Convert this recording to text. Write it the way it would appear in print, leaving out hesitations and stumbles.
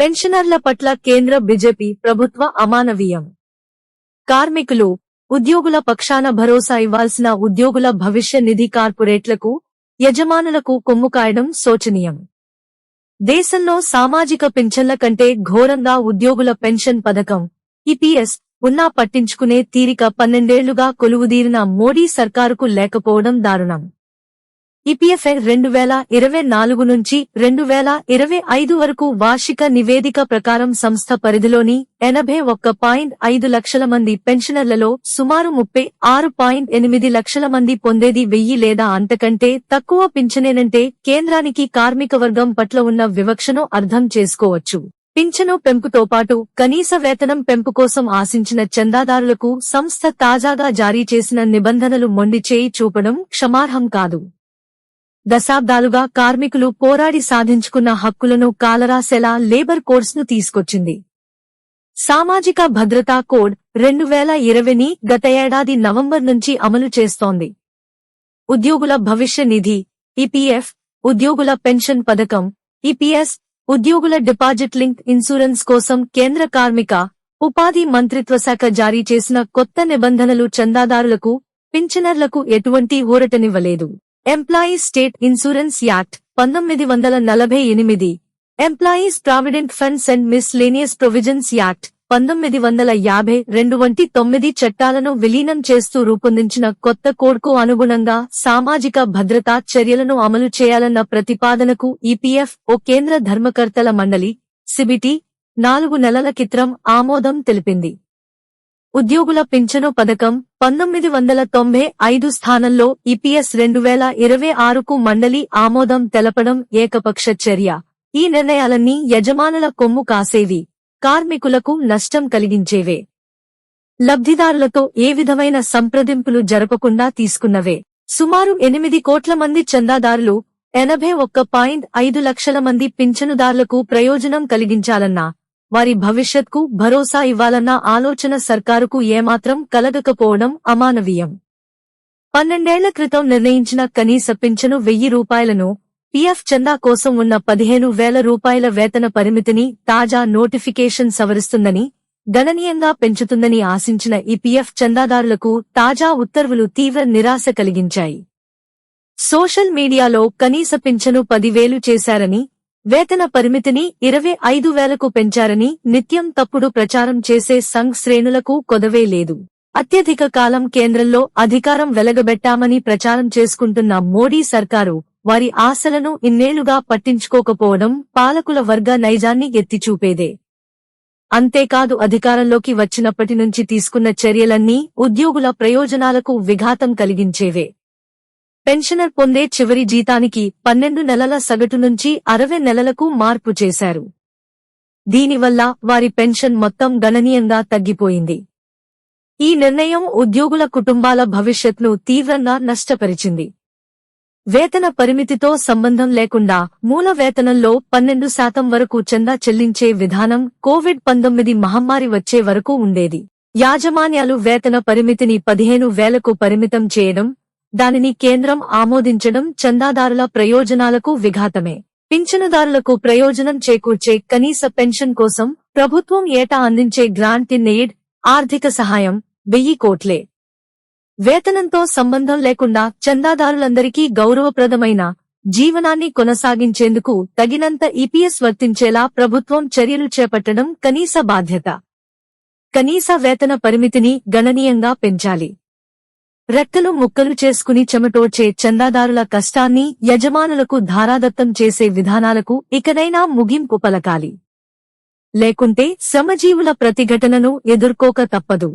పెన్షనర్ల పట్ల కేంద్ర బీజేపీ ప్రభుత్వ అమానవీయం. కార్మికులు, ఉద్యోగుల పక్షాన భరోసా ఇవ్వాల్సిన ఉద్యోగుల భవిష్య నిధి కార్పొరేట్లకు, యజమానులకు కొమ్ముకాయడం శోచనీయం. దేశంలో సామాజిక పింఛన్ల కంటే ఘోరంగా ఉద్యోగుల పెన్షన్ పథకం ఈపీఎస్ ఉన్నా పట్టించుకునే తీరిక 12 ఏళ్లుగా కొలువుదీరిన మోడీ సర్కారుకు లేకపోవడం దారుణం. ఈపీఎఫ్ 2024 నుంచి 2025 వరకు వార్షిక నివేదిక ప్రకారం సంస్థ పరిధిలోని 81.5 లక్షల మంది పెన్షనర్లలో సుమారు 36.8 లక్షల మంది పొందేది 1000 లేదా అంతకంటే తక్కువ పింఛనేనంటే కేంద్రానికి కార్మిక వర్గం పట్ల ఉన్న వివక్షను అర్థం చేసుకోవచ్చు. పింఛను పెంపుతో పాటు కనీస వేతనం పెంపు కోసం ఆశించిన చందాదారులకు సంస్థ తాజాగా జారీ చేసిన నిబంధనలు మొండిచేయి చూపడం క్షమార్హం కాదు. దశాబ్దాలుగా కార్మికులు పోరాడి సాధించుకున్న హక్కులను కాలరాసేలా లేబర్ కోడ్స్ను తీసుకొచ్చింది. సామాజిక భద్రతా కోడ్ 2020ని గత ఏడాది నవంబర్ నుంచి అమలు చేస్తోంది. ఉద్యోగుల భవిష్య నిధి ఈపీఎఫ్, ఉద్యోగుల పెన్షన్ పథకం ఈపీఎస్, ఉద్యోగుల డిపాజిట్ లింక్ ఇన్సూరెన్స్ కోసం కేంద్ర కార్మిక, ఉపాధి మంత్రిత్వ శాఖ జారీ చేసిన కొత్త నిబంధనలు చందాదారులకు, పింఛనర్లకు ఎటువంటి ఊరటనివ్వలేదు. Employees state insurance act 1948, employees provident funds and miscellaneous provisions act 1952 వంటి 9 చట్టాలను విలీనం చేస్తూ రూపొందించిన కొత్త కోడ్కు అనుగుణంగా సామాజిక భద్రతా చర్యలను అమలు చేయాలన్న ప్రతిపాదనకు ఈపీఎఫ్ ఓ కేంద్ర ధర్మకర్తల మండలి సిబిటి 4 నెలల క్రితం ఆమోదం తెలిపింది. ఉద్యోగుల పింఛను పథకం 1995 స్థానంలో ఈపీఎస్ 2026కు మండలి ఆమోదం తెలపడం ఏకపక్ష చర్య. ఈ నిర్ణయాలన్నీ యజమానుల కొమ్ము కాసేవి, కార్మికులకు నష్టం కలిగించేవే. లబ్ధిదారులతో ఏ విధమైన సంప్రదింపులు జరపకుండా తీసుకున్నవే. సుమారు 8 కోట్ల మంది చందాదారులు, 81.5 లక్షల మంది పింఛనుదారులకు ప్రయోజనం కలిగించాలన్నా, వారి భవిష్యత్కు భరోసా ఇవ్వాలన్న ఆలోచన సర్కారుకు ఏమాత్రం కలగకపోవడం అమానవీయం. 12 ఏళ్ల క్రితం నిర్ణయించిన కనీస పింఛను 1000 రూపాయలను, పీఎఫ్ చందా కోసం ఉన్న 15,000 రూపాయల వేతన పరిమితిని తాజా నోటిఫికేషన్ సవరిస్తుందని, గణనీయంగా పెంచుతుందని ఆశించిన ఈపీఎఫ్ చందాదారులకు తాజా ఉత్తర్వులు తీవ్ర నిరాశ కలిగించాయి. సోషల్ మీడియాలో కనీస పింఛను 10,000 చేశారని, వేతన పరిమితిని 25,000కు పెంచారని నిత్యం తప్పుడు ప్రచారం చేసే సంఘ్ శ్రేణులకు కొదవే లేదు. అత్యధిక కాలం కేంద్రంలో అధికారం వెలగబెట్టామని ప్రచారం చేసుకుంటున్న మోడీ సర్కారు వారి ఆశలను ఇన్నేళ్లుగా పట్టించుకోకపోవడం పాలకుల వర్గ నైజాన్ని ఎత్తిచూపేదే. అంతేకాదు, అధికారంలోకి వచ్చినప్పటి నుంచి తీసుకున్న చర్యలన్నీ ఉద్యోగుల ప్రయోజనాలకు విఘాతం కలిగించేవే. పెన్షనర్ పొందే చివరి జీతానికి 12 నెలల సగటు నుంచి 60 నెలలకు మార్పు చేశారు. దీనివల్ల వారి పెన్షన్ మొత్తం గణనీయంగా తగ్గిపోయింది. ఈ నిర్ణయం ఉద్యోగుల కుటుంబాల భవిష్యత్ను తీవ్రంగా నష్టపరిచింది. వేతన పరిమితితో సంబంధం లేకుండా మూల వేతనంలో 12% వరకు చందా చెల్లించే విధానం కోవిడ్-19 మహమ్మారి వచ్చే వరకు ఉండేది. యాజమాన్యాలు వేతన పరిమితిని 15,000కు పరిమితం చేయడం, దానిని కేంద్రం ఆమోదించడం చందాదారుల ప్రయోజనాలకు విఘాతమే. పింఛనుదారులకు ప్రయోజనం చేకూర్చే కనీస పెన్షన్ కోసం ప్రభుత్వం ఏటా అందించే గ్రాంట్ ఇన్ ఎయిడ్ ఆర్థిక సహాయం 1000 కోట్లే. వేతనంతో సంబంధం లేకుండా చందాదారులందరికీ గౌరవప్రదమైన జీవనాన్ని కొనసాగించేందుకు తగినంత ఈపీఎస్ వర్తించేలా ప్రభుత్వం చర్యలు చేపట్టడం కనీస బాధ్యత. కనీస వేతన పరిమితిని గణనీయంగా పెంచాలి. రెక్కలు ముక్కలు చేసుకుని చెమటోడ్చే చందాదారుల కష్టాన్ని యజమానులకు ధారాదత్తం చేసే విధానాలకు ఇకనైనా ముగింపు పలకాలి. లేకుంటే శ్రమజీవుల ప్రతిఘటనను ఎదుర్కోక తప్పదు.